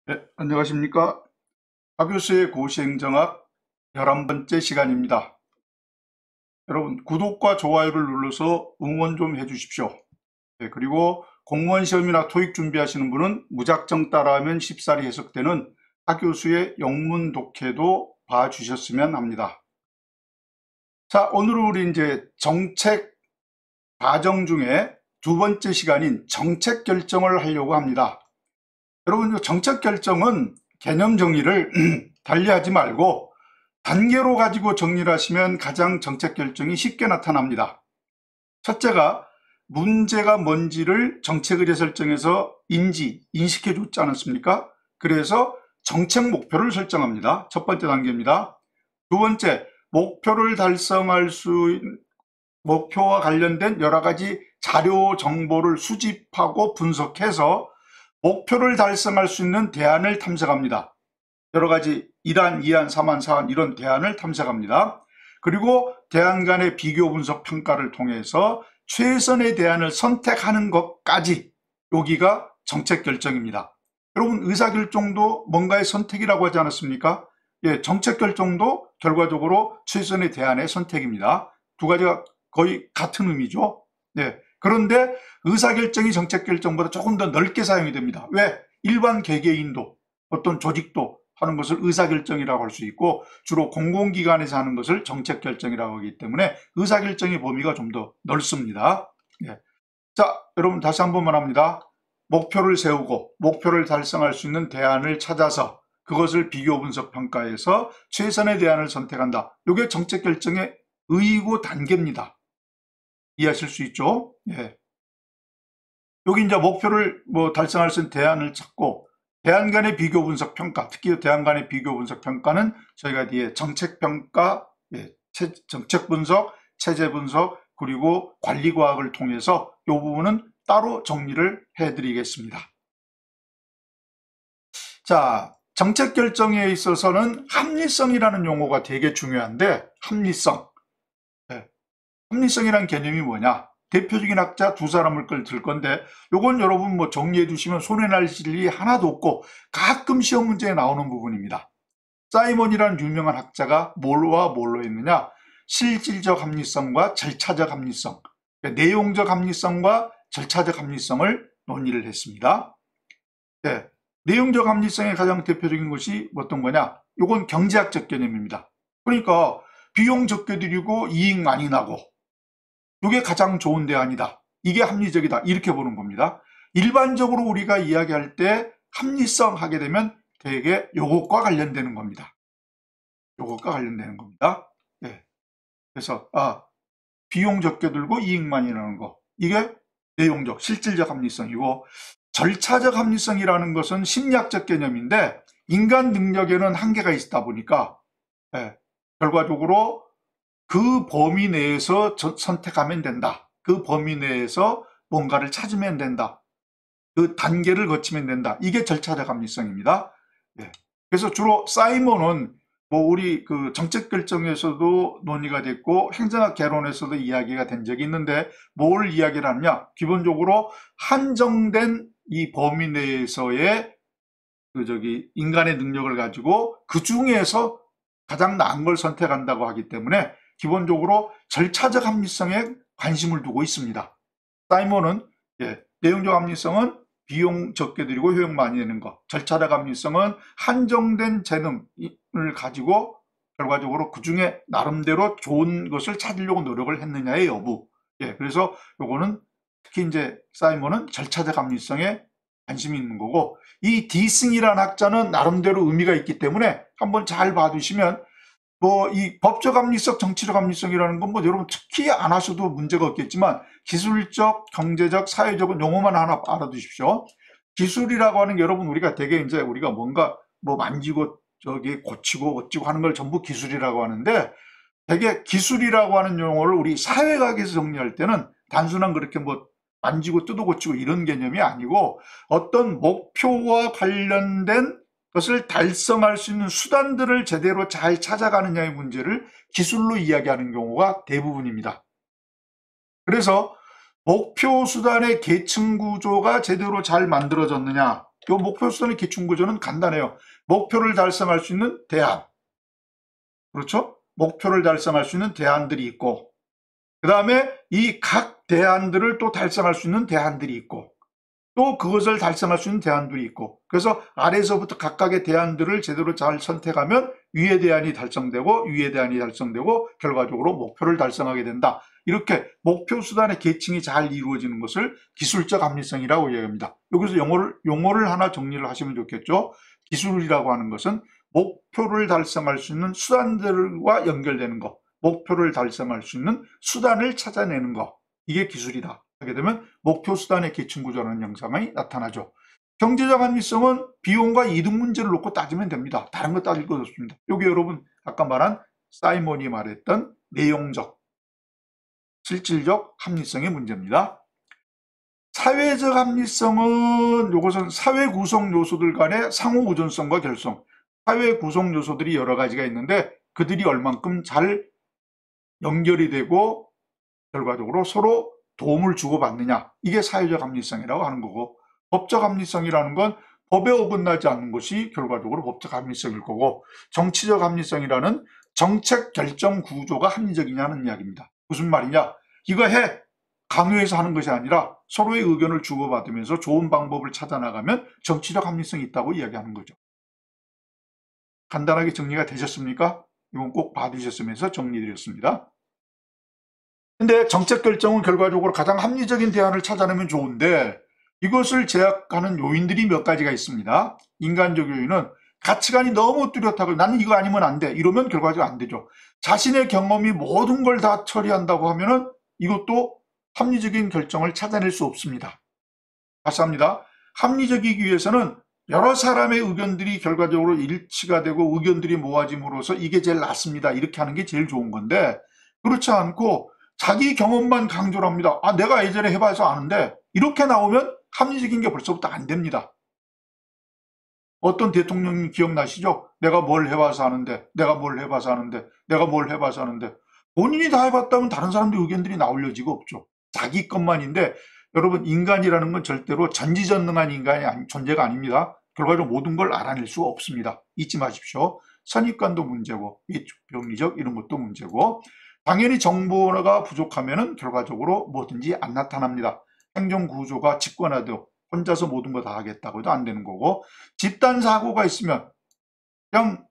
네, 안녕하십니까. 박교수의 고시행정학 11번째 시간입니다. 여러분, 구독과 좋아요를 눌러서 응원 좀 해주십시오. 네, 그리고 공무원 시험이나 토익 준비하시는 분은 무작정 따라하면 쉽사리 해석되는 박교수의 영문 독해도 봐주셨으면 합니다. 자, 오늘은 우리 이제 정책 과정 중에 두 번째 시간인 정책 결정을 하려고 합니다. 여러분, 정책 결정은 개념 정의를 달리하지 말고 단계로 가지고 정리를 하시면 가장 정책 결정이 쉽게 나타납니다. 첫째가 문제가 뭔지를 정책 의례 설정에서 인식해 줬지 않았습니까? 그래서 정책 목표를 설정합니다. 첫 번째 단계입니다. 두 번째, 목표를 달성할 수 목표와 관련된 여러 가지 자료 정보를 수집하고 분석해서 목표를 달성할 수 있는 대안을 탐색합니다. 여러 가지 1안, 2안, 3안, 4안 이런 대안을 탐색합니다. 그리고 대안 간의 비교 분석 평가를 통해서 최선의 대안을 선택하는 것까지 여기가 정책 결정입니다. 여러분, 의사결정도 뭔가의 선택이라고 하지 않았습니까? 예, 정책 결정도 결과적으로 최선의 대안의 선택입니다. 두 가지가 거의 같은 의미죠. 네. 그런데 의사결정이 정책결정보다 조금 더 넓게 사용이 됩니다. 왜? 일반 개개인도 어떤 조직도 하는 것을 의사결정이라고 할 수 있고 주로 공공기관에서 하는 것을 정책결정이라고 하기 때문에 의사결정의 범위가 좀 더 넓습니다. 네. 자, 여러분 다시 한 번만 합니다. 목표를 세우고 목표를 달성할 수 있는 대안을 찾아서 그것을 비교 분석 평가해서 최선의 대안을 선택한다. 이게 정책결정의 의의고 단계입니다. 이해하실 수 있죠? 예. 여기 이제 목표를 달성할 수 있는 대안을 찾고 대안 간의 비교 분석 평가, 특히 대안 간의 비교 분석 평가는 저희가 뒤에 정책 평가, 정책 분석, 체제 분석, 그리고 관리 과학을 통해서 이 부분은 따로 정리를 해드리겠습니다. 자, 정책 결정에 있어서는 합리성이라는 용어가 되게 중요한데 합리성. 합리성이란 개념이 뭐냐? 대표적인 학자 두 사람을 들 건데 요건 여러분 정리해 두시면 손해날 일이 하나도 없고 가끔 시험 문제에 나오는 부분입니다. 사이먼이라는 유명한 학자가 뭘로 했느냐? 실질적 합리성과 절차적 합리성, 그러니까 내용적 합리성과 절차적 합리성을 논의를 했습니다. 네, 내용적 합리성의 가장 대표적인 것이 어떤 거냐? 요건 경제학적 개념입니다. 그러니까 비용 적게 들이고 이익 많이 나고 이게 가장 좋은 대안이다. 이게 합리적이다. 이렇게 보는 겁니다. 일반적으로 우리가 이야기할 때 합리성 하게 되면 되게 요것과 관련되는 겁니다. 요것과 관련되는 겁니다. 네. 그래서 비용 적게 들고 이익 많이 나는 거. 이게 내용적, 실질적 합리성이고 절차적 합리성이라는 것은 심리학적 개념인데 인간 능력에는 한계가 있다 보니까 결과적으로 그 범위 내에서 선택하면 된다. 그 범위 내에서 뭔가를 찾으면 된다. 그 단계를 거치면 된다. 이게 절차적 합리성입니다. 네. 그래서 주로 사이먼은 우리 그 정책 결정에서도 논의가 됐고 행정학 개론에서도 이야기가 된 적이 있는데 뭘 이야기를 하느냐? 기본적으로 한정된 이 범위 내에서의 인간의 능력을 가지고 그 중에서 가장 나은 걸 선택한다고 하기 때문에 기본적으로 절차적 합리성에 관심을 두고 있습니다. 사이먼은 내용적 합리성은 비용 적게 들이고 효용 많이 내는 것, 절차적 합리성은 한정된 재능을 가지고 결과적으로 그 중에 나름대로 좋은 것을 찾으려고 노력을 했느냐의 여부. 그래서 요거는 특히 이제 사이먼은 절차적 합리성에 관심이 있는 거고 이 디승이라는 학자는 나름대로 의미가 있기 때문에 한번 잘 봐두시면 이 법적 합리성, 정치적 합리성이라는 건 여러분 특히 안 하셔도 문제가 없겠지만 기술적, 경제적, 사회적은 용어만 하나 알아두십시오. 기술이라고 하는 게 여러분 우리가 되게 이제 우리가 뭔가 만지고 고치고 어찌고 하는 걸 전부 기술이라고 하는데 되게 기술이라고 하는 용어를 우리 사회학에서 정리할 때는 단순한 그렇게 만지고 뜯어 고치고 이런 개념이 아니고 어떤 목표와 관련된 것을 달성할 수 있는 수단들을 제대로 잘 찾아가느냐의 문제를 기술로 이야기하는 경우가 대부분입니다. 그래서 목표 수단의 계층 구조가 제대로 잘 만들어졌느냐 이 목표 수단의 기충구조는 간단해요. 목표를 달성할 수 있는 대안. 그렇죠? 목표를 달성할 수 있는 대안들이 있고, 그 다음에 이 각 대안들을 또 달성할 수 있는 대안들이 있고, 또 그것을 달성할 수 있는 대안들이 있고, 그래서 아래에서부터 각각의 대안들을 제대로 잘 선택하면 위의 대안이 달성되고 위의 대안이 달성되고 결과적으로 목표를 달성하게 된다. 이렇게 목표 수단의 계층이 잘 이루어지는 것을 기술적 합리성이라고 이야기합니다. 여기서 용어를 하나 정리를 하시면 좋겠죠. 기술이라고 하는 것은 목표를 달성할 수 있는 수단들과 연결되는 것, 목표를 달성할 수 있는 수단을 찾아내는 것, 이게 기술이다 하게 되면 목표 수단의 계층구조라는 형상이 나타나죠. 경제적 합리성은 비용과 이득 문제를 놓고 따지면 됩니다. 다른 거 따질 것 없습니다. 여기 여러분 아까 말한 사이먼이 말했던 내용적, 실질적 합리성의 문제입니다. 사회적 합리성은 이것은 사회 구성 요소들 간의 상호 의존성과 결성, 사회 구성 요소들이 여러 가지가 있는데 그들이 얼만큼 잘 연결이 되고 결과적으로 서로 도움을 주고받느냐, 이게 사회적 합리성이라고 하는 거고, 법적 합리성이라는 건 법에 어긋나지 않는 것이 결과적으로 법적 합리성일 거고, 정치적 합리성이라는 정책 결정 구조가 합리적이냐는 이야기입니다. 무슨 말이냐, 이거 해! 강요해서 하는 것이 아니라 서로의 의견을 주고받으면서 좋은 방법을 찾아나가면 정치적 합리성이 있다고 이야기하는 거죠. 간단하게 정리가 되셨습니까? 이건 꼭 봐두셨으면서 정리드렸습니다. 근데 정책 결정은 결과적으로 가장 합리적인 대안을 찾아내면 좋은데 이것을 제약하는 요인들이 몇 가지가 있습니다. 인간적 요인은 가치관이 너무 뚜렷하고 나는 이거 아니면 안 돼, 이러면 결과적으로 안 되죠. 자신의 경험이 모든 걸 다 처리한다고 하면은 이것도 합리적인 결정을 찾아낼 수 없습니다. 다시 합니다. 합리적이기 위해서는 여러 사람의 의견들이 결과적으로 일치가 되고 의견들이 모아짐으로써 이게 제일 낫습니다, 이렇게 하는 게 제일 좋은 건데, 그렇지 않고 자기 경험만 강조를 합니다. 아, 내가 예전에 해봐서 아는데, 이렇게 나오면 합리적인 게 벌써부터 안 됩니다. 어떤 대통령님 기억나시죠? 내가 뭘 해봐서 아는데, 내가 뭘 해봐서 아는데, 내가 뭘 해봐서 아는데, 본인이 다 해봤다면 다른 사람들 의견들이 나올 여지가 없죠. 자기 것만인데, 여러분 인간이라는 건 절대로 전지전능한 인간이 존재가 아닙니다. 결과적으로 모든 걸 알아낼 수가 없습니다. 잊지 마십시오. 선입관도 문제고, 병리적 이런 것도 문제고, 당연히 정보가 부족하면 결과적으로 뭐든지 안 나타납니다. 행정구조가 집권화도 혼자서 모든 거 다 하겠다고 해도 안 되는 거고, 집단 사고가 있으면 그냥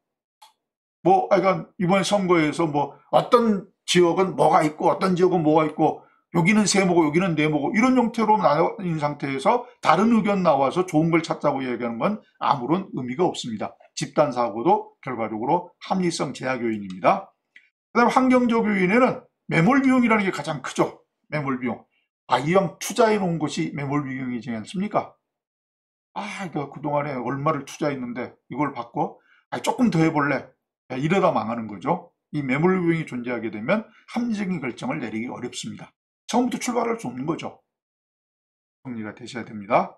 그러니까 이번 선거에서 어떤 지역은 뭐가 있고 어떤 지역은 뭐가 있고 여기는 세모고 여기는 네모고 이런 형태로 나뉜 상태에서 다른 의견 나와서 좋은 걸 찾자고 얘기하는 건 아무런 의미가 없습니다. 집단 사고도 결과적으로 합리성 제약 요인입니다. 그 다음에 환경적 요인에는 매몰 비용이라는 게 가장 크죠. 매몰 비용. 이왕 투자해 놓은 것이 매몰 비용이지 않습니까? 이거 그동안에 얼마를 투자했는데 이걸 받고 조금 더 해볼래. 이러다 망하는 거죠. 이 매몰 비용이 존재하게 되면 합리적인 결정을 내리기 어렵습니다. 처음부터 출발할 수 없는 거죠. 정리가 되셔야 됩니다.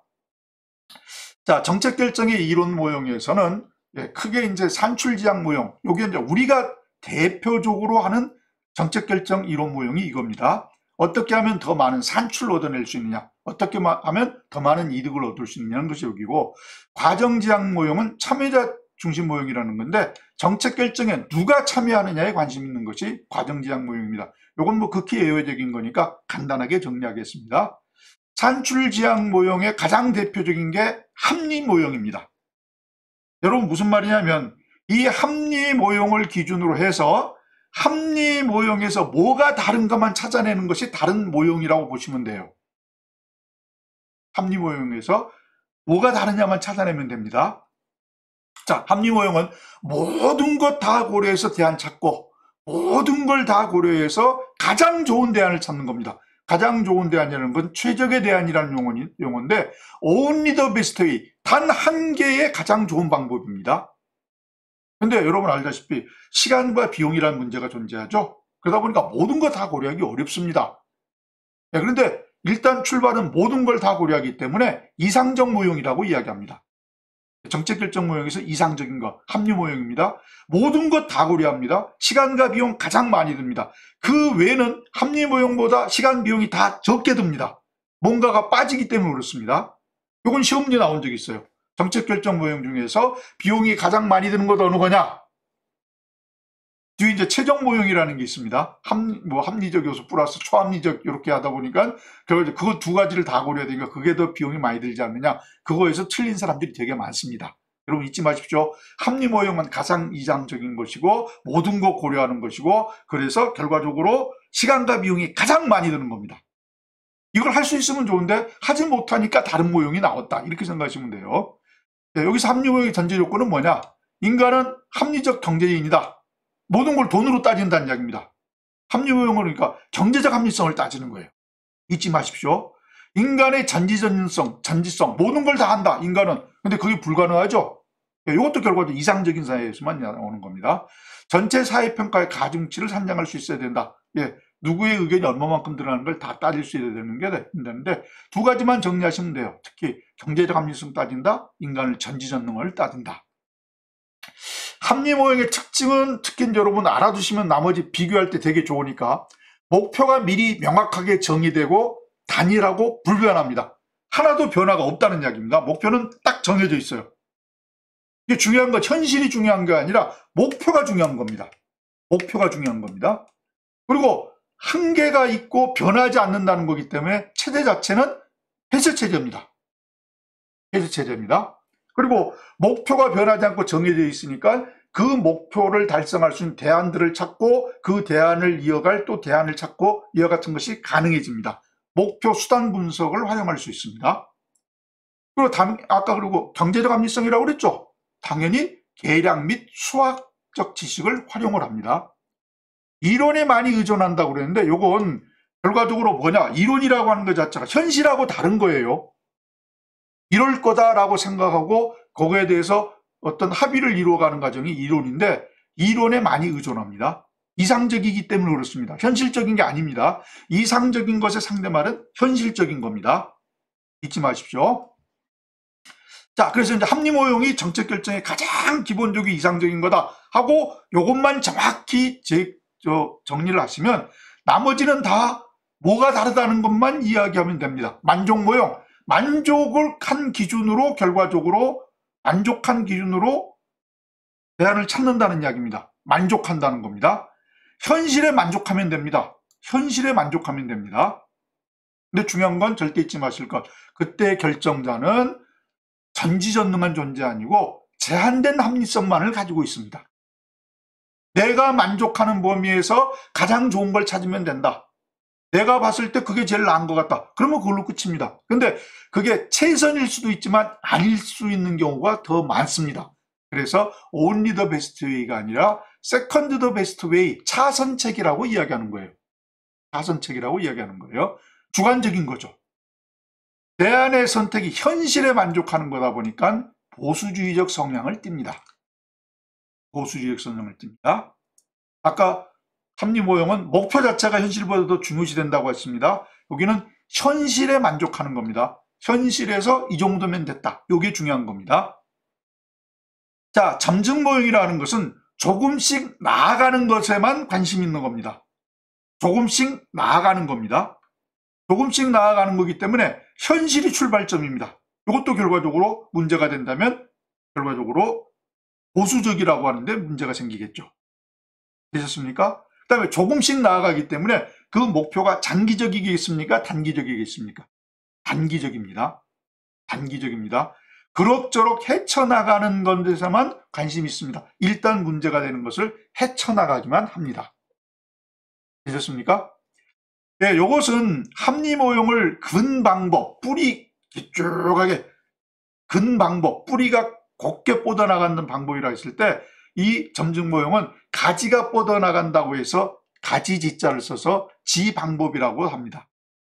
자, 정책 결정의 이론 모형에서는 크게 이제 산출지향 모형, 요게 이제 우리가 대표적으로 하는 정책 결정 이론 모형이 이겁니다. 어떻게 하면 더 많은 산출을 얻어낼 수 있느냐, 어떻게 하면 더 많은 이득을 얻을 수 있느냐는 것이 여기고, 과정지향 모형은 참여자 중심 모형이라는 건데 정책 결정에 누가 참여하느냐에 관심 있는 것이 과정지향 모형입니다. 이건 극히 예외적인 거니까 간단하게 정리하겠습니다. 산출지향 모형의 가장 대표적인 게 합리 모형입니다. 여러분 무슨 말이냐면 이 합리 모형을 기준으로 해서 합리 모형에서 뭐가 다른가만 찾아내는 것이 다른 모형이라고 보시면 돼요. 합리 모형에서 뭐가 다르냐만 찾아내면 됩니다. 자, 합리 모형은 모든 것 다 고려해서 대안 찾고 모든 걸 다 고려해서 가장 좋은 대안을 찾는 겁니다. 가장 좋은 대안이라는 건 최적의 대안이라는 용어인데 only the best way, 단 한 개의 가장 좋은 방법입니다. 근데 여러분 알다시피 시간과 비용이라는 문제가 존재하죠. 그러다 보니까 모든 거 다 고려하기 어렵습니다. 그런데 일단 출발은 모든 걸 다 고려하기 때문에 이상적 모형이라고 이야기합니다. 정책 결정 모형에서 이상적인 것, 합리 모형입니다. 모든 것 다 고려합니다. 시간과 비용 가장 많이 듭니다. 그 외에는 합리 모형보다 시간 비용이 다 적게 듭니다. 뭔가가 빠지기 때문에 그렇습니다. 이건 시험 문제 나온 적이 있어요. 정책 결정 모형 중에서 비용이 가장 많이 드는 것 어느 거냐? 뒤에 이제 최종 모형이라는 게 있습니다. 합리적 요소 플러스 초합리적 이렇게 하다 보니까 그거 두 가지를 다 고려해야 되니까 그게 더 비용이 많이 들지 않느냐. 그거에서 틀린 사람들이 되게 많습니다. 여러분 잊지 마십시오. 합리 모형은 가장 이상적인 것이고 모든 거 고려하는 것이고 그래서 결과적으로 시간과 비용이 가장 많이 드는 겁니다. 이걸 할 수 있으면 좋은데 하지 못하니까 다른 모형이 나왔다. 이렇게 생각하시면 돼요. 네, 여기서 합리 모형의 전제 조건은 뭐냐? 인간은 합리적 경제인이다. 모든 걸 돈으로 따진다는 이야기입니다. 합리 모형은 그러니까 경제적 합리성을 따지는 거예요. 잊지 마십시오. 인간의 전지성, 모든 걸 다 한다. 인간은. 근데 그게 불가능하죠. 이것도 결과적으로 이상적인 사회에서만 나오는 겁니다. 전체 사회평가의 가중치를 산정할 수 있어야 된다. 누구의 의견이 얼마만큼 들어가는 걸 다 따질 수 있어야 되는데 두 가지만 정리하시면 돼요. 특히 경제적 합리성 따진다. 인간을 전지전능을 따진다. 합리 모형의 특징은 특히 여러분 알아두시면 나머지 비교할 때 되게 좋으니까 목표가 미리 명확하게 정의되고 단일하고 불변합니다. 하나도 변화가 없다는 이야기입니다. 목표는 딱 정해져 있어요. 이게 중요한 건 현실이 중요한 게 아니라 목표가 중요한 겁니다. 목표가 중요한 겁니다. 그리고 한계가 있고 변하지 않는다는 거기 때문에 체제 자체는 폐쇄체제입니다. 폐쇄체제입니다. 그리고 목표가 변하지 않고 정해져 있으니까 그 목표를 달성할 수 있는 대안들을 찾고 그 대안을 이어갈 또 대안을 찾고 이와 같은 것이 가능해집니다. 목표 수단 분석을 활용할 수 있습니다. 그리고 그리고 경제적 합리성이라고 그랬죠. 당연히 계량 및 수학적 지식을 활용을 합니다. 이론에 많이 의존한다고 그랬는데 이건 결과적으로 뭐냐? 이론이라고 하는 것 자체가 현실하고 다른 거예요. 이럴 거다라고 생각하고 거기에 대해서 어떤 합의를 이루어가는 과정이 이론인데 이론에 많이 의존합니다. 이상적이기 때문에 그렇습니다. 현실적인 게 아닙니다. 이상적인 것의 상대말은 현실적인 겁니다. 잊지 마십시오. 자, 그래서 이제 합리 모형이 정책 결정의 가장 기본적인 이상적인 거다 하고 이것만 정확히 정리를 하시면 나머지는 다 뭐가 다르다는 것만 이야기하면 됩니다. 만족 모형, 만족을 한 기준으로 결과적으로 만족한 기준으로 대안을 찾는다는 이야기입니다. 만족한다는 겁니다. 현실에 만족하면 됩니다. 현실에 만족하면 됩니다. 근데 중요한 건 절대 잊지 마실 것. 그때 결정자는 전지전능한 존재 아니고 제한된 합리성만을 가지고 있습니다. 내가 만족하는 범위에서 가장 좋은 걸 찾으면 된다. 내가 봤을 때 그게 제일 나은 것 같다. 그러면 그걸로 끝입니다. 근데 그게 최선일 수도 있지만 아닐 수 있는 경우가 더 많습니다. 그래서 only the best way가 아니라 second the best way, 차선책이라고 이야기하는 거예요. 차선책이라고 이야기하는 거예요. 주관적인 거죠. 대안의 선택이 현실에 만족하는 거다 보니까 보수주의적 성향을 띱니다. 보수주의적 성향을 띱니다. 아까 합리 모형은 목표 자체가 현실보다 더 중요시 된다고 했습니다. 여기는 현실에 만족하는 겁니다. 현실에서 이 정도면 됐다. 이게 중요한 겁니다. 자, 잠정 모형이라는 것은 조금씩 나아가는 것에만 관심 있는 겁니다. 조금씩 나아가는 겁니다. 조금씩 나아가는 거기 때문에 현실이 출발점입니다. 이것도 결과적으로 문제가 된다면 결과적으로 보수적이라고 하는데 문제가 생기겠죠. 되셨습니까? 그 다음에 조금씩 나아가기 때문에 그 목표가 장기적이겠습니까? 단기적이겠습니까? 단기적입니다. 단기적입니다. 그럭저럭 헤쳐나가는 것에서만 관심이 있습니다. 일단 문제가 되는 것을 헤쳐나가기만 합니다. 되셨습니까? 네, 이것은 합리 모형을 근방법, 뿌리 길쭉하게 근방법, 뿌리가 곱게 뻗어나가는 방법이라 했을 때 이 점증 모형은 가지가 뻗어나간다고 해서 가지 지자를 써서 지방법이라고 합니다.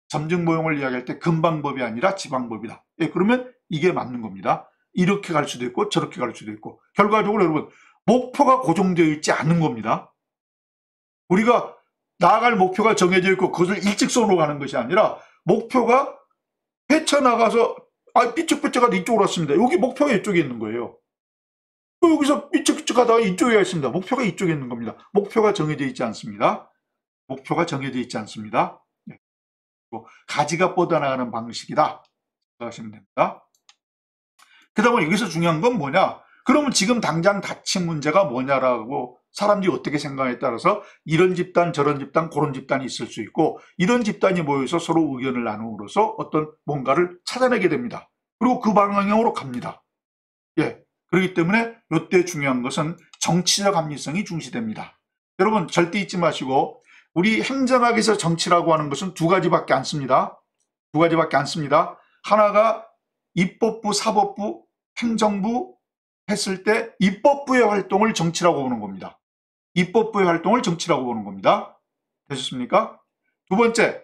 점증 모형을 이야기할 때 근방법이 아니라 지방법이다. 예, 그러면 이게 맞는 겁니다. 이렇게 갈 수도 있고 저렇게 갈 수도 있고 결과적으로 여러분 목표가 고정되어 있지 않은 겁니다. 우리가 나아갈 목표가 정해져 있고 그것을 일직선으로 가는 것이 아니라 목표가 헤쳐나가서 삐쭉삐쭉하다 이쪽으로 왔습니다. 여기 목표가 이쪽에 있는 거예요. 또 여기서 삐쭉삐쭉하다가 이쪽에 있습니다. 목표가 이쪽에 있는 겁니다. 목표가 정해져 있지 않습니다. 목표가 정해져 있지 않습니다. 네. 가지가 뻗어나가는 방식이다 생각하시면 됩니다. 그다음에 여기서 중요한 건 뭐냐? 그러면 지금 당장 닥친 문제가 뭐냐라고 사람들이 어떻게 생각에 따라서 이런 집단, 저런 집단, 그런 집단이 있을 수 있고 이런 집단이 모여서 서로 의견을 나눔으로써 어떤 뭔가를 찾아내게 됩니다. 그리고 그 방향으로 갑니다. 예. 그렇기 때문에 이때 중요한 것은 정치적 합리성이 중시됩니다. 여러분 절대 잊지 마시고 우리 행정학에서 정치라고 하는 것은 두 가지밖에 안 씁니다. 두 가지밖에 안 씁니다. 하나가 입법부, 사법부, 행정부 했을 때 입법부의 활동을 정치라고 보는 겁니다. 입법부의 활동을 정치라고 보는 겁니다. 되셨습니까? 두 번째,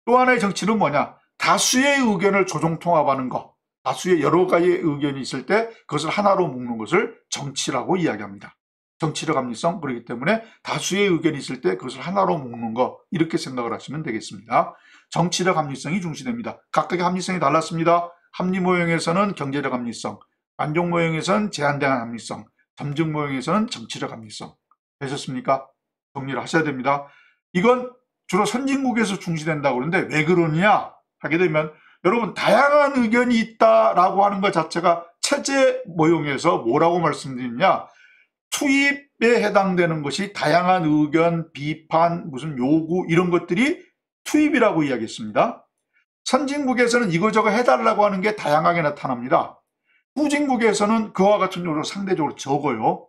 또 하나의 정치는 뭐냐? 다수의 의견을 조정통합하는 것. 다수의 여러 가지의 의견이 있을 때 그것을 하나로 묶는 것을 정치라고 이야기합니다. 정치적 합리성, 그렇기 때문에 다수의 의견이 있을 때 그것을 하나로 묶는 것, 이렇게 생각을 하시면 되겠습니다. 정치적 합리성이 중시됩니다. 각각의 합리성이 달랐습니다. 합리 모형에서는 경제적 합리성, 완종 모형에서는 제한된 합리성, 점증 모형에서는 정치적 합리성. 되셨습니까? 정리를 하셔야 됩니다. 이건 주로 선진국에서 중시된다고 그러는데 왜 그러냐 하게 되면 여러분 다양한 의견이 있다라고 하는 것 자체가 체제 모형에서 뭐라고 말씀드리냐, 투입에 해당되는 것이 다양한 의견, 비판, 무슨 요구 이런 것들이 투입이라고 이야기했습니다. 선진국에서는 이거저거 해달라고 하는 게 다양하게 나타납니다. 후진국에서는 그와 같은 경우로 상대적으로 적어요.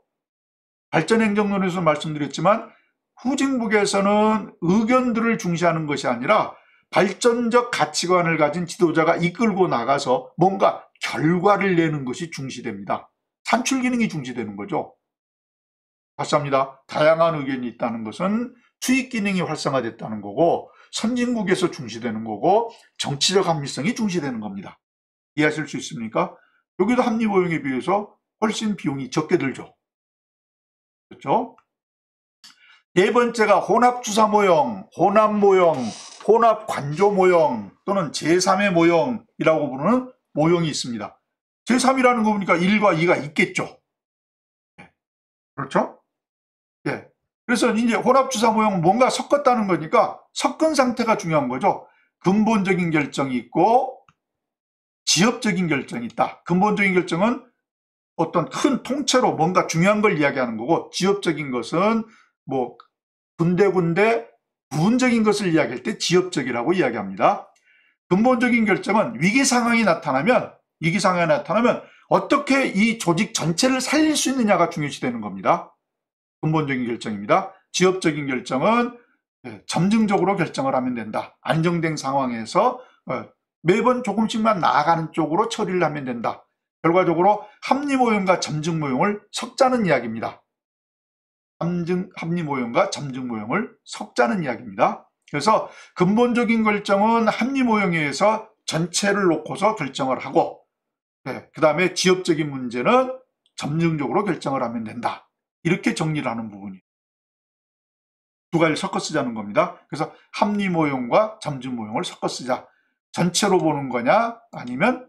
발전행정론에서 말씀드렸지만 후진국에서는 의견들을 중시하는 것이 아니라 발전적 가치관을 가진 지도자가 이끌고 나가서 뭔가 결과를 내는 것이 중시됩니다. 산출 기능이 중시되는 거죠. 다시 합니다. 다양한 의견이 있다는 것은 수익 기능이 활성화됐다는 거고 선진국에서 중시되는 거고 정치적 합리성이 중시되는 겁니다. 이해하실 수 있습니까? 여기도 합리 모형에 비해서 훨씬 비용이 적게 들죠. 그렇죠? 네 번째가 혼합주사 모형, 혼합 모형, 혼합 관조 모형 또는 제3의 모형이라고 부르는 모형이 있습니다. 제3이라는 거 보니까 1과 2가 있겠죠. 그렇죠? 예. 그래서 이제 혼합주사 모형은 뭔가 섞었다는 거니까 섞은 상태가 중요한 거죠. 근본적인 결정이 있고 지엽적인 결정이 있다. 근본적인 결정은 어떤 큰 통째로 뭔가 중요한 걸 이야기하는 거고 지엽적인 것은 뭐 군데군데 부분적인 것을 이야기할 때 지엽적이라고 이야기합니다. 근본적인 결정은 위기 상황이 나타나면 어떻게 이 조직 전체를 살릴 수 있느냐가 중요시 되는 겁니다. 근본적인 결정입니다. 지엽적인 결정은 점증적으로 결정을 하면 된다. 안정된 상황에서 매번 조금씩만 나아가는 쪽으로 처리를 하면 된다. 결과적으로 합리 모형과 점증 모형을 섞자는 이야기입니다. 합리 모형과 점증 모형을 섞자는 이야기입니다. 그래서 근본적인 결정은 합리 모형에 의해서 전체를 놓고서 결정을 하고 그 다음에 지엽적인 문제는 점증적으로 결정을 하면 된다. 이렇게 정리를 하는 부분이 두 가지를 섞어 쓰자는 겁니다. 그래서 합리 모형과 점증 모형을 섞어 쓰자. 전체로 보는 거냐 아니면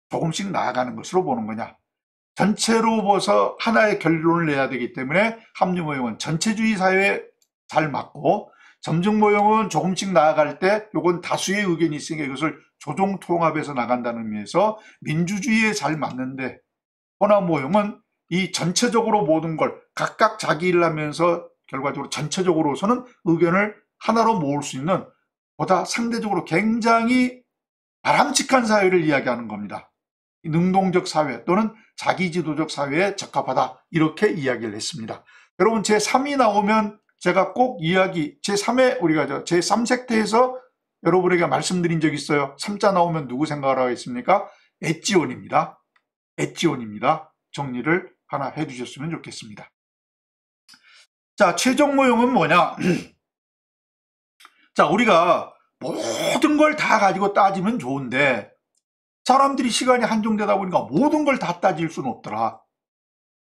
조금씩 나아가는 것으로 보는 거냐. 전체로 봐서 하나의 결론을 내야 되기 때문에 합리 모형은 전체주의 사회에 잘 맞고 점증 모형은 조금씩 나아갈 때 이건 다수의 의견이 있으니까 이것을 조정 통합해서 나간다는 의미에서 민주주의에 잘 맞는데 혼합 모형은 이 전체적으로 모든 걸 각각 자기 일을 하면서 결과적으로 전체적으로서는 의견을 하나로 모을 수 있는 보다 상대적으로 굉장히 바람직한 사회를 이야기하는 겁니다. 능동적 사회 또는 자기지도적 사회에 적합하다 이렇게 이야기를 했습니다. 여러분 제3이 나오면 제가 꼭 이야기 제3회 우리가 제3색태에서 여러분에게 말씀드린 적이 있어요. 3자 나오면 누구 생각을 하겠습니까? 엣지온입니다. 엣지온입니다. 정리를 하나 해주셨으면 좋겠습니다. 자, 최종 모형은 뭐냐? 자, 우리가 모든 걸 다 가지고 따지면 좋은데 사람들이 시간이 한정되다 보니까 모든 걸 다 따질 수는 없더라.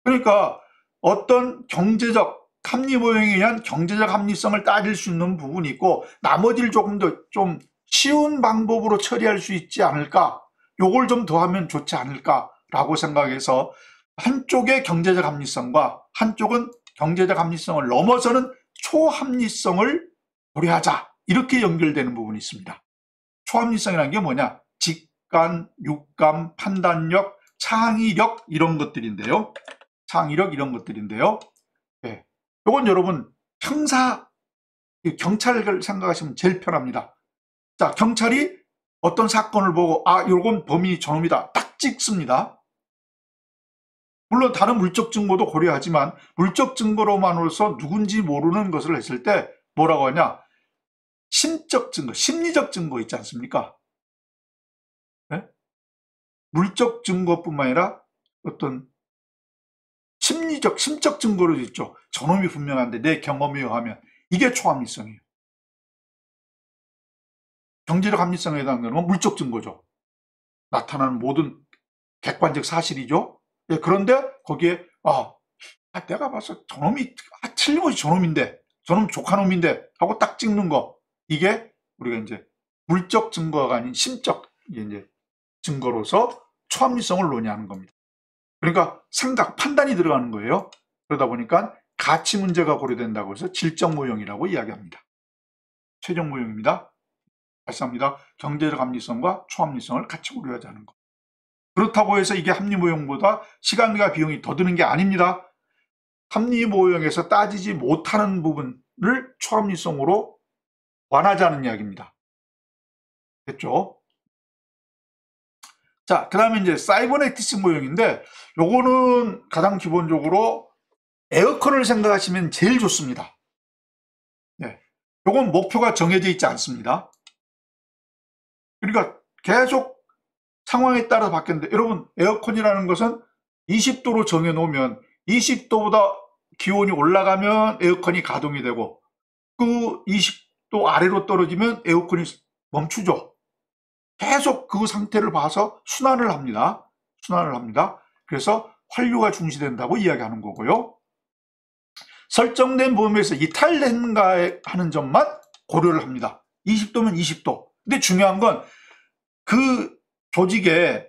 그러니까 어떤 경제적 합리 모형에 의한 경제적 합리성을 따질 수 있는 부분이 있고 나머지를 조금 더 좀 쉬운 방법으로 처리할 수 있지 않을까, 요걸 좀 더하면 좋지 않을까라고 생각해서 한쪽의 경제적 합리성과 한쪽은 경제적 합리성을 넘어서는 초합리성을 고려하자, 이렇게 연결되는 부분이 있습니다. 초합리성이라는 게 뭐냐? 직관, 육감, 판단력, 창의력 이런 것들인데요. 창의력 이런 것들인데요. 예. 요건 여러분 형사 경찰을 생각하시면 제일 편합니다. 자, 경찰이 어떤 사건을 보고 요건 범인이 저놈이다 딱 찍습니다. 물론 다른 물적 증거도 고려하지만 물적 증거로만으로서 누군지 모르는 것을 했을 때 뭐라고 하냐? 심적 증거, 심리적 증거 있지 않습니까? 네? 물적 증거뿐만 아니라 어떤 심적 증거로 있죠. 저놈이 분명한데 내 경험에 의하면 이게 초합리성이에요. 경제적 합리성에 해당하는 건 물적 증거죠. 나타나는 모든 객관적 사실이죠. 예, 그런데 거기에 내가 봐서 저놈이 틀림없이 저놈인데 저놈 조카놈인데 하고 딱 찍는 거, 이게 우리가 이제 물적 증거가 아닌 심적 이제 증거로서 초합리성을 논의하는 겁니다. 그러니까 생각, 판단이 들어가는 거예요. 그러다 보니까 가치 문제가 고려된다고 해서 질적 모형이라고 이야기합니다. 최종 모형입니다. 다시 합니다. 경제적 합리성과 초합리성을 같이 고려하자는 것. 그렇다고 해서 이게 합리 모형보다 시간과 비용이 더 드는 게 아닙니다. 합리 모형에서 따지지 못하는 부분을 초합리성으로 완화하자는 이야기입니다. 됐죠? 자, 그 다음에 이제 사이버네틱스 모형인데, 요거는 가장 기본적으로 에어컨을 생각하시면 제일 좋습니다. 네. 요건 목표가 정해져 있지 않습니다. 그러니까 계속 상황에 따라 바뀌는데, 여러분 에어컨이라는 것은 20도로 정해 놓으면 20도보다 기온이 올라가면 에어컨이 가동이 되고, 그 20도 아래로 떨어지면 에어컨이 멈추죠. 계속 그 상태를 봐서 순환을 합니다. 그래서 환류가 중시된다고 이야기하는 거고요. 설정된 범위에서 이탈된가 하는 점만 고려를 합니다. 20도면 20도. 근데 중요한 건 그 조직에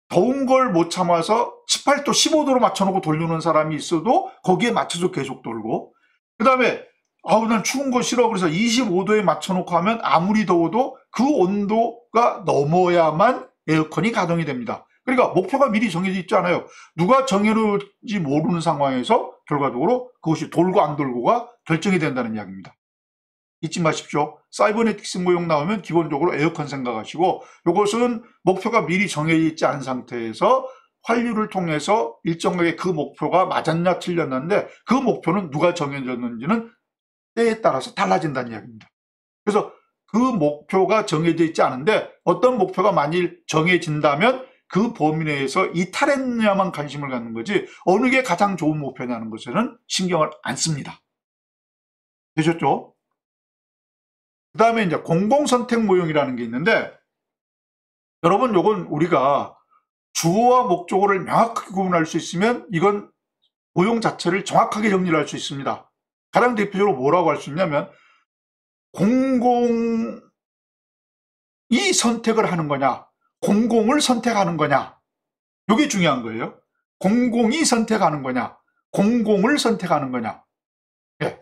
더운 걸 못 참아서 18도, 15도로 맞춰놓고 돌리는 사람이 있어도 거기에 맞춰서 계속 돌고, 그 다음에 난 추운 거 싫어 그래서 25도에 맞춰놓고 하면 아무리 더워도 그 온도가 넘어야만 에어컨이 가동이 됩니다. 그러니까 목표가 미리 정해져 있지 않아요. 누가 정해놓을지 모르는 상황에서 결과적으로 그것이 돌고 안 돌고가 결정이 된다는 이야기입니다. 잊지 마십시오. 사이버네틱스 모형 나오면 기본적으로 에어컨 생각하시고, 이것은 목표가 미리 정해져 있지 않은 상태에서 환류를 통해서 일정하게 그 목표가 맞았냐 틀렸는데, 그 목표는 누가 정해졌는지는 때에 따라서 달라진다는 이야기입니다. 그래서 그 목표가 정해져 있지 않은데 어떤 목표가 만일 정해진다면 그 범위 내에서 이탈했냐만 관심을 갖는 거지, 어느 게 가장 좋은 목표냐는 것에는 신경을 안 씁니다. 되셨죠? 그 다음에 이제 공공선택 모형이라는 게 있는데, 여러분 요건 우리가 주어와 목적어를 명확하게 구분할 수 있으면 이건 모형 자체를 정확하게 정리를 할 수 있습니다. 가장 대표적으로 뭐라고 할 수 있냐면, 공공이 선택을 하는 거냐, 공공을 선택하는 거냐, 이게 중요한 거예요. 공공이 선택하는 거냐, 공공을 선택하는 거냐. 네,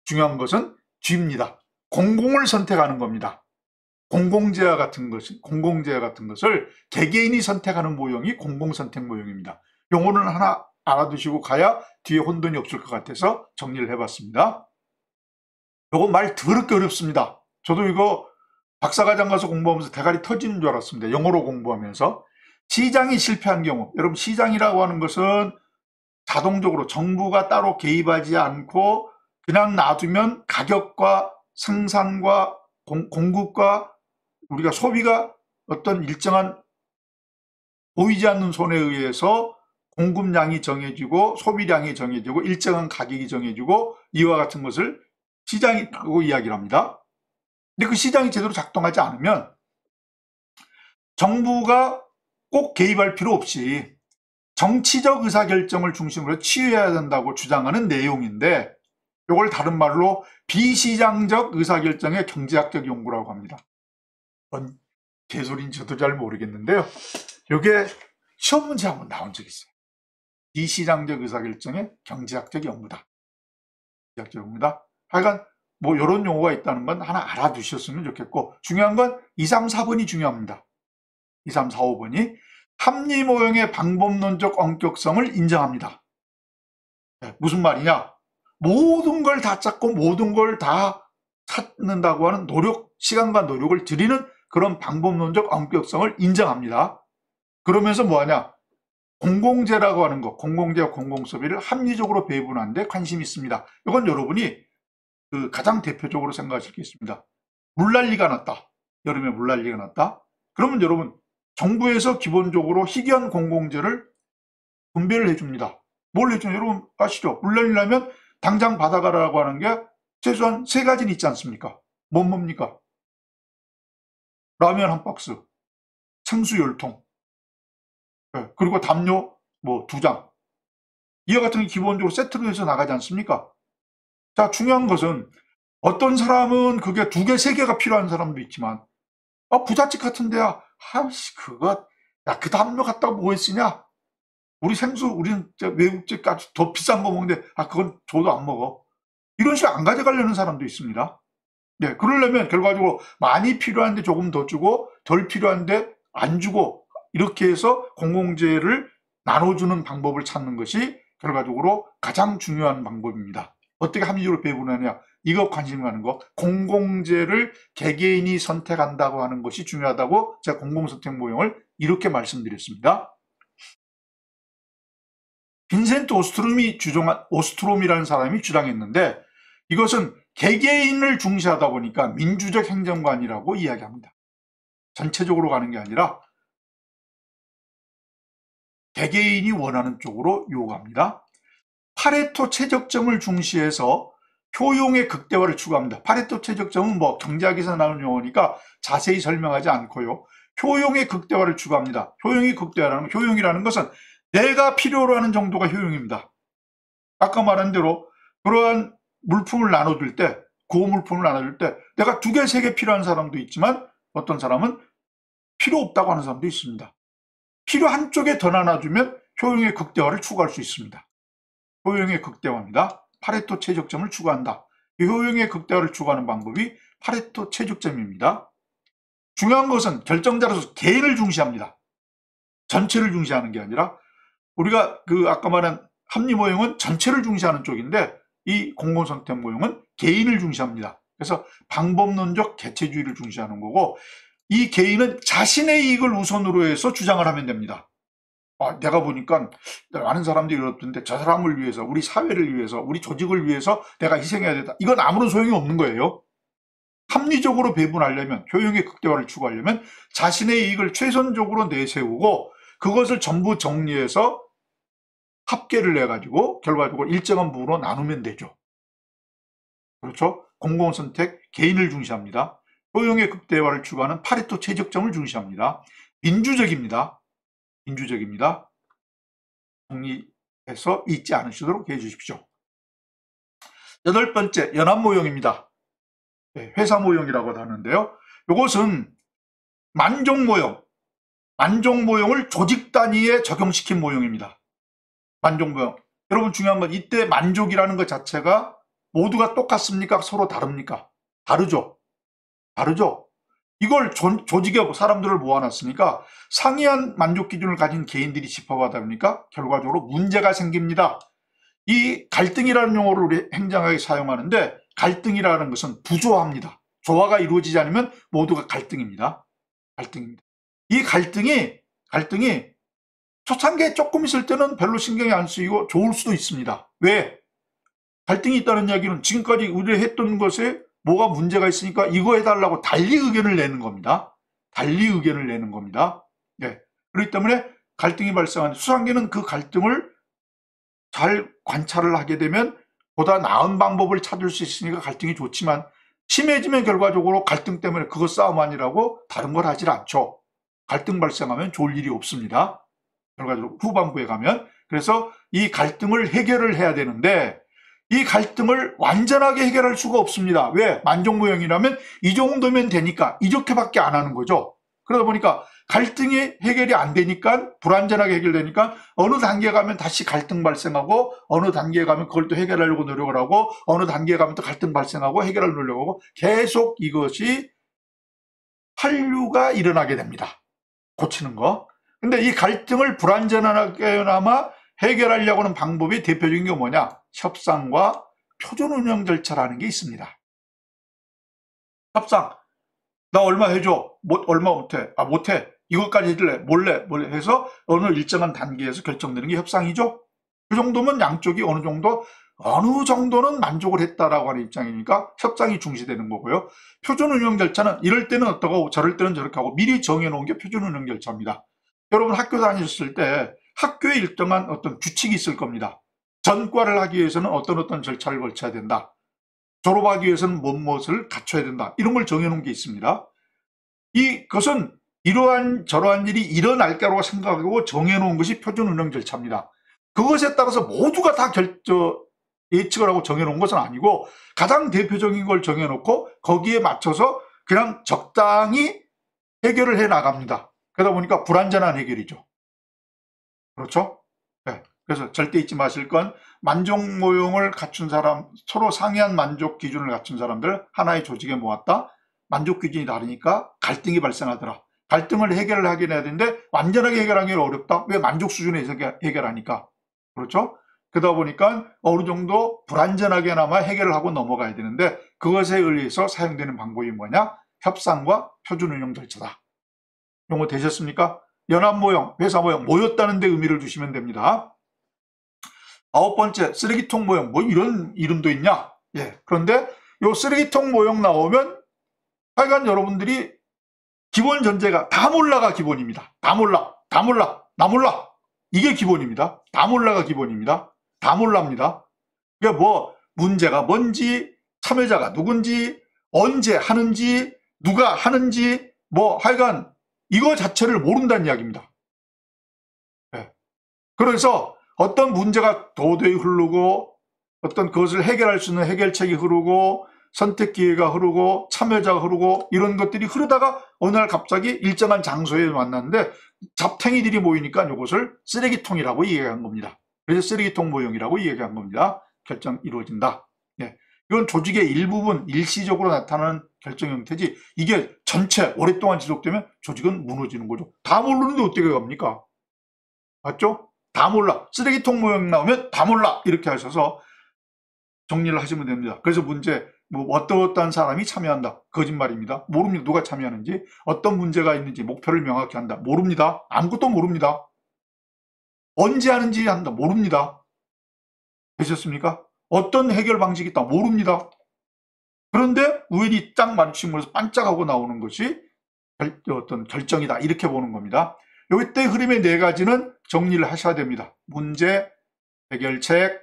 중요한 것은 G입니다. 공공을 선택하는 겁니다. 공공재화 같은 것을 개개인이 선택하는 모형이 공공선택 모형입니다. 용어는 하나 알아두시고 가야 뒤에 혼돈이 없을 것 같아서 정리를 해봤습니다. 이거 말 더럽게 어렵습니다. 저도 이거 박사과정 가서 공부하면서 대가리 터지는 줄 알았습니다. 영어로 공부하면서. 시장이 실패한 경우, 여러분 시장이라고 하는 것은 자동적으로 정부가 따로 개입하지 않고 그냥 놔두면 가격과 생산과 공급과 우리가 소비가 어떤 일정한 보이지 않는 손에 의해서 공급량이 정해지고 소비량이 정해지고 일정한 가격이 정해지고, 이와 같은 것을 시장이라고 이야기를 합니다. 근데 그 시장이 제대로 작동하지 않으면 정부가 꼭 개입할 필요 없이 정치적 의사결정을 중심으로 취해야 된다고 주장하는 내용인데, 이걸 다른 말로 비시장적 의사결정의 경제학적 연구라고 합니다. 뭔 개소리인지 저도 잘 모르겠는데요. 이게 시험 문제 한번 나온 적이 있어요. 비시장적 의사결정의 경제학적 연구다. 하여간 뭐 이런 용어가 있다는 건 하나 알아두셨으면 좋겠고, 중요한 건 2, 3, 4번이 중요합니다. 2, 3, 4, 5번이. 합리 모형의 방법론적 엄격성을 인정합니다. 무슨 말이냐? 모든 걸 다 찾고 모든 걸 다 찾는다고 하는 시간과 노력을 들이는 그런 방법론적 엄격성을 인정합니다. 그러면서 뭐하냐? 공공재라고 하는 것, 공공재와 공공소비를 합리적으로 배분하는 데 관심이 있습니다. 이건 여러분이 가장 대표적으로 생각하실 게 있습니다. 물난리가 났다. 여름에 물난리가 났다. 그러면 여러분, 정부에서 기본적으로 희귀한 공공재를 분배를 해줍니다. 뭘 해주냐? 여러분 아시죠? 물난리 나면 당장 받아가라고 하는 게 최소한 3가지는 있지 않습니까? 뭡니까? 라면 한 박스, 생수 10통, 그리고 담요 2장. 이와 같은 게 기본적으로 세트로 해서 나가지 않습니까? 자, 중요한 것은 어떤 사람은 그게 2개, 3개가 필요한 사람도 있지만, 부잣집 같은 데야, 그 담요 갖다가 뭐 했으냐? 우리 생수, 우리는 외국집까지 더 비싼 거 먹는데, 그건 줘도 안 먹어. 이런 식으로 안 가져가려는 사람도 있습니다. 네, 그러려면 결과적으로 많이 필요한데 조금 더 주고, 덜 필요한데 안 주고, 이렇게 해서 공공재를 나눠주는 방법을 찾는 것이 결과적으로 가장 중요한 방법입니다. 어떻게 합리적으로 배분하냐? 이거 관심 가는 거. 공공재를 개개인이 선택한다고 하는 것이 중요하다고 제가 공공선택 모형을 이렇게 말씀드렸습니다. 빈센트 오스트롬이라는 사람이 주장했는데, 이것은 개개인을 중시하다 보니까 민주적 행정관이라고 이야기합니다. 전체적으로 가는 게 아니라 개개인이 원하는 쪽으로 요구합니다. 파레토 최적점을 중시해서 효용의 극대화를 추구합니다. 파레토 최적점은 경제학에서 나오는 용어니까 자세히 설명하지 않고요. 효용의 극대화를 추구합니다. 효용이라는 것은 내가 필요로 하는 정도가 효용입니다. 아까 말한 대로 그러한 물품을 나눠줄 때, 구호물품을 나눠줄 때 내가 2개, 3개 필요한 사람도 있지만 어떤 사람은 필요 없다고 하는 사람도 있습니다. 필요한 쪽에 더 나눠주면 효용의 극대화를 추구할 수 있습니다. 효용의 극대화입니다. 파레토 최적점을 추구한다. 이 효용의 극대화를 추구하는 방법이 파레토 최적점입니다. 중요한 것은 결정자로서 개인을 중시합니다. 전체를 중시하는 게 아니라 우리가 아까 말한 합리 모형은 전체를 중시하는 쪽인데 이 공공선택 모형은 개인을 중시합니다. 그래서 방법론적 개체주의를 중시하는 거고 이 개인은 자신의 이익을 우선으로 해서 주장을 하면 됩니다. 내가 보니까 많은 사람들이 이렇던데 저 사람을 위해서, 우리 사회를 위해서, 우리 조직을 위해서 내가 희생해야 된다. 이건 아무런 소용이 없는 거예요. 합리적으로 배분하려면, 효용의 극대화를 추구하려면 자신의 이익을 최선적으로 내세우고 그것을 전부 정리해서 합계를 내가지고 결과적으로 일정한 부분으로 나누면 되죠. 그렇죠? 공공선택, 개인을 중시합니다. 효용의 극대화를 추구하는 파레토 최적점을 중시합니다. 민주적입니다. 정리해서 잊지 않으시도록 해주십시오. 8번째, 연합모형입니다. 회사 모형이라고 하는데요. 이것은 만종모형을 조직 단위에 적용시킨 모형입니다. 만종모형. 여러분 중요한 건 이때 만족이라는 것 자체가 모두가 똑같습니까? 서로 다릅니까? 다르죠. 이걸 조직하고 사람들을 모아놨으니까 상이한 만족 기준을 가진 개인들이 집합하다 보니까 결과적으로 문제가 생깁니다. 이 갈등이라는 용어를 우리 행정학에 사용하는데 갈등이라는 것은 부조화입니다. 조화가 이루어지지 않으면 모두가 갈등입니다. 이 갈등이 초창기에 조금 있을 때는 별로 신경이 안 쓰이고 좋을 수도 있습니다. 왜? 갈등이 있다는 이야기는 지금까지 우리가 했던 것에 뭐가 문제가 있으니까 이거 해달라고 달리 의견을 내는 겁니다. 네. 그렇기 때문에 갈등이 발생하는 수상계는 그 갈등을 잘 관찰을 하게 되면 보다 나은 방법을 찾을 수 있으니까 갈등이 좋지만 심해지면 결과적으로 갈등 때문에 그거 싸움 아니라고 다른 걸 하질 않죠. 갈등 발생하면 좋을 일이 없습니다. 결과적으로 후반부에 가면. 그래서 이 갈등을 해결을 해야 되는데 이 갈등을 완전하게 해결할 수가 없습니다. 왜? 만종모형이라면 이 정도면 되니까 이렇게밖에 안 하는 거죠. 그러다 보니까 갈등이 해결이 안 되니까 불완전하게 해결되니까 어느 단계에 가면 다시 갈등 발생하고 어느 단계에 가면 그걸 또 해결하려고 노력을 하고 어느 단계에 가면 또 갈등 발생하고 해결하려고 노력하고 계속 이것이 한류가 일어나게 됩니다. 고치는 거. 근데 이 갈등을 불완전하게나마 해결하려고 하는 방법이 대표적인 게 뭐냐? 협상과 표준 운영 절차라는 게 있습니다. 협상. 나 얼마 해줘. 얼마 못해. 못해. 이것까지 해줄래. 몰래 해서 어느 일정한 단계에서 결정되는 게 협상이죠. 그 정도면 양쪽이 어느 정도는 만족을 했다라고 하는 입장이니까 협상이 중시되는 거고요. 표준 운영 절차는 이럴 때는 어떠고 저럴 때는 저렇게 하고 미리 정해놓은 게 표준 운영 절차입니다. 여러분 학교 다니셨을 때 학교에 일정한 어떤 규칙이 있을 겁니다. 전과를 하기 위해서는 어떤 절차를 걸쳐야 된다. 졸업하기 위해서는 무엇을 갖춰야 된다. 이런 걸 정해놓은 게 있습니다. 이것은 이러한 저러한 일이 일어날 거라고 생각하고 정해놓은 것이 표준 운영 절차입니다. 그것에 따라서 모두가 다 예측을 하고 정해놓은 것은 아니고 가장 대표적인 걸 정해놓고 거기에 맞춰서 그냥 적당히 해결을 해 나갑니다. 그러다 보니까 불완전한 해결이죠. 그렇죠? 네. 그래서 절대 잊지 마실 건 만족 모형을 갖춘 사람, 서로 상이한 만족 기준을 갖춘 사람들 하나의 조직에 모았다. 만족 기준이 다르니까 갈등이 발생하더라. 갈등을 해결을 하긴 해야 되는데 완전하게 해결하기 어렵다. 왜? 만족 수준에서 해결하니까. 그렇죠? 그러다 보니까 어느 정도 불완전하게나마 해결을 하고 넘어가야 되는데 그것에 의해서 사용되는 방법이 뭐냐? 협상과 표준 운영 절차다. 용어 되셨습니까? 연합 모형, 회사 모형, 모였다는 데 의미를 두시면 됩니다. 9번째, 쓰레기통 모형. 이런 이름도 있냐? 예. 그런데 요 쓰레기통 모형 나오면 하여간 여러분들이 기본 전제가 다 몰라가 기본입니다. 다 몰라. 나 몰라. 이게 기본입니다. 다 몰라가 기본입니다. 다 몰랍니다. 그러니까 문제가 뭔지, 참여자가 누군지, 언제 하는지, 누가 하는지, 하여간 이거 자체를 모른다는 이야기입니다. 네. 그래서 어떤 문제가 도저히 흐르고 어떤 그것을 해결할 수 있는 해결책이 흐르고 선택 기회가 흐르고 참여자가 흐르고 이런 것들이 흐르다가 어느 날 갑자기 일정한 장소에 만났는데 잡탱이들이 모이니까 이것을 쓰레기통이라고 이야기한 겁니다. 그래서 쓰레기통 모형이라고 이야기한 겁니다. 결정 이루어진다. 네. 이건 조직의 일부분 일시적으로 나타나는 결정 형태지 이게 전체 오랫동안 지속되면 조직은 무너지는 거죠. 다 모르는데 어떻게 갑니까? 맞죠? 다 몰라. 쓰레기통 모형 나오면 다 몰라. 이렇게 하셔서 정리를 하시면 됩니다. 그래서 문제 어떠한 사람이 참여한다. 거짓말입니다. 모릅니다. 누가 참여하는지. 어떤 문제가 있는지 목표를 명확히 한다. 모릅니다. 아무것도 모릅니다. 언제 하는지 한다. 모릅니다. 되셨습니까? 어떤 해결 방식이 있다. 모릅니다. 그런데 우연히 딱 마주침으로써 반짝하고 나오는 것이 어떤 결정이다. 이렇게 보는 겁니다. 이때 흐름의 네 가지는 정리를 하셔야 됩니다. 문제, 해결책,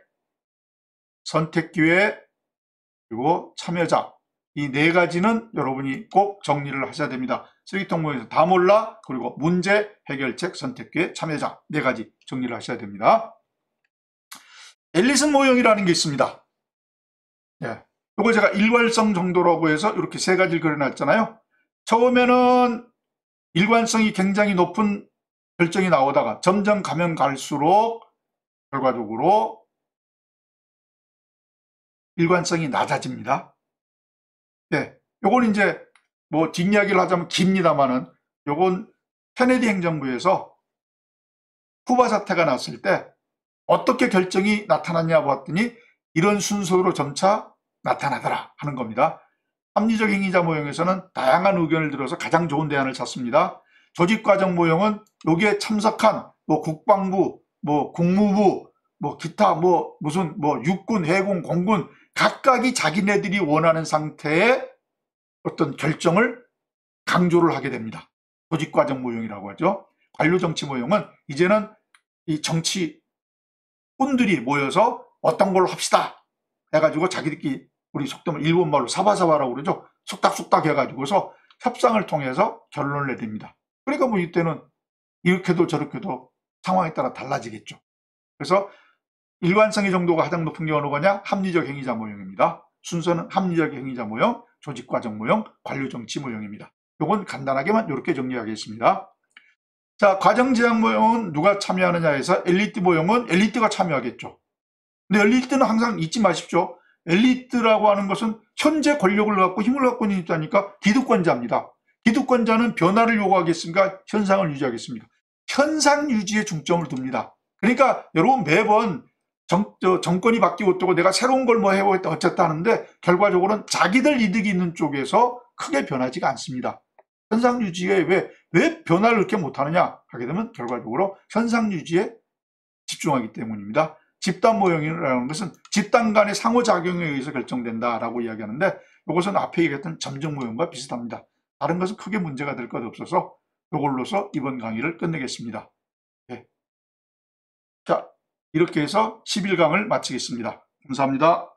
선택기회, 그리고 참여자. 이 네 가지는 여러분이 꼭 정리를 하셔야 됩니다. 쓰레기통 모형에서 다 몰라, 그리고 문제, 해결책, 선택기회, 참여자. 네 가지 정리를 하셔야 됩니다. 앨리슨 모형이라는 게 있습니다. 예. 이걸 제가 일관성 정도라고 해서 이렇게 세 가지를 그려놨잖아요. 처음에는 일관성이 굉장히 높은 결정이 나오다가 점점 가면 갈수록 결과적으로 일관성이 낮아집니다. 예. 요건 이제 뒷이야기를 하자면 깁니다만은 요건 케네디 행정부에서 쿠바 사태가 났을 때 어떻게 결정이 나타났냐 봤더니 이런 순서로 점차 나타나더라 하는 겁니다. 합리적 행위자 모형에서는 다양한 의견을 들어서 가장 좋은 대안을 찾습니다. 조직과정 모형은 여기에 참석한 국방부, 국무부, 기타 무슨 육군, 해군, 공군 각각이 자기네들이 원하는 상태의 어떤 결정을 강조를 하게 됩니다. 조직과정 모형이라고 하죠. 관료정치 모형은 이제는 이 정치꾼들이 모여서 어떤 걸로 합시다 해가지고 자기들끼리 우리 속담을 일본말로 사바사바라고 그러죠. 속닥속닥 해가지고서 협상을 통해서 결론을 내립니다. 그러니까 이때는 이렇게도 저렇게도 상황에 따라 달라지겠죠. 그래서 일관성의 정도가 가장 높은 게 어느 거냐? 합리적 행위자 모형입니다. 순서는 합리적 행위자 모형, 조직과정 모형, 관료정치 모형입니다. 이건 간단하게만 이렇게 정리하겠습니다. 자, 과정제약 모형은 누가 참여하느냐 해서 엘리트 모형은 엘리트가 참여하겠죠. 근데 엘리트는 항상 잊지 마십시오. 엘리트라고 하는 것은 현재 권력을 갖고 힘을 갖고 있는 입장이니까 기득권자입니다. 기득권자는 변화를 요구하겠습니까? 현상을 유지하겠습니까? 현상 유지에 중점을 둡니다. 그러니까 여러분 매번 정권이 바뀌고 또 내가 새로운 걸 뭐 해보겠다 어쨌다 하는데 결과적으로는 자기들 이득이 있는 쪽에서 크게 변하지가 않습니다. 현상 유지에 왜 변화를 그렇게 못하느냐 하게 되면 결과적으로 현상 유지에 집중하기 때문입니다. 집단 모형이라는 것은 집단 간의 상호작용에 의해서 결정된다라고 이야기하는데 이것은 앞에 얘기했던 점정 모형과 비슷합니다. 다른 것은 크게 문제가 될 것 없어서 이걸로서 이번 강의를 끝내겠습니다. 네. 자, 이렇게 해서 11강을 마치겠습니다. 감사합니다.